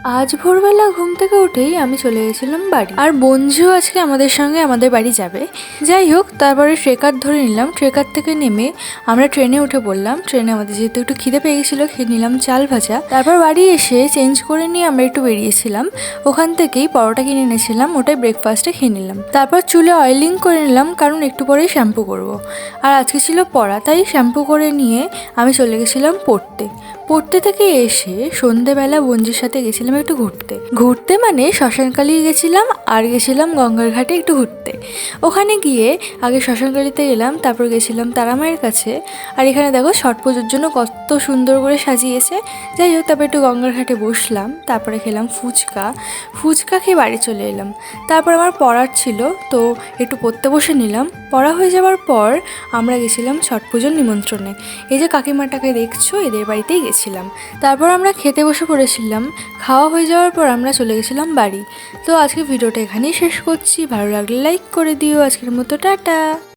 আজ ভোরবেলা ঘুম থেকে উঠেই আমি চলে গেছিলাম বাড়ি, আর বঞ্জু আজকে আমাদের সঙ্গে আমাদের বাড়ি যাবে। যাই হোক, তারপরে ট্রেকার ধরে নিলাম। ট্রেকার থেকে নেমে আমরা ট্রেনে উঠে পড়লাম। ট্রেনে আমাদের যেহেতু একটু খিদে পেয়ে গেছিলো, খেয়ে নিলাম চাল ভাজা। তারপর বাড়ি এসে চেঞ্জ করে নিয়ে আমরা একটু বেরিয়েছিলাম। ওখান থেকেই পরোটা কিনে এনেছিলাম, ওটাই ব্রেকফাস্টে খেয়ে নিলাম। তারপর চুলে অয়েলিং করে নিলাম, কারণ একটু পরেই শ্যাম্পু করব। আর আজকে ছিল পড়া, তাই শ্যাম্পু করে নিয়ে আমি চলে গেছিলাম পড়তে থেকে এসে সন্ধেবেলা বঞ্জির সাথে গেছিলাম একটু ঘুরতে মানে শ্মশানকালী গেছিলাম, আর গেছিলাম গঙ্গার ঘাটে একটু ঘুরতে। ওখানে গিয়ে আগে শ্মশানকালীতে গেলাম, তারপর গেছিলাম তারামায়ের কাছে। আর এখানে দেখো ছট পুজোর জন্য কত সুন্দর করে সাজিয়েছে। যাই হোক, তারপর একটু গঙ্গার ঘাটে বসলাম, তারপরে খেলাম ফুচকা খেয়ে বাড়ি চলে এলাম। তারপর আমার পড়ার ছিল, তো একটু পড়তে বসে নিলাম। পড়া হয়ে যাওয়ার পর আমরা গেছিলাম ছট পুজোর নিমন্ত্রণে। এই যে কাকিমাটাকে দেখছো, এদের বাড়িতেই গেছিলাম। তারপর আমরা খেতে বসে পড়েছিলাম। খাওয়া হয়ে যাওয়ার পর আমরা চলে গেছিলাম বাড়ি। তো আজকে ভিডিওটা এখানেই শেষ করছি। ভালো লাগলে লাইক করে দিও। আজকের মতো টাটা।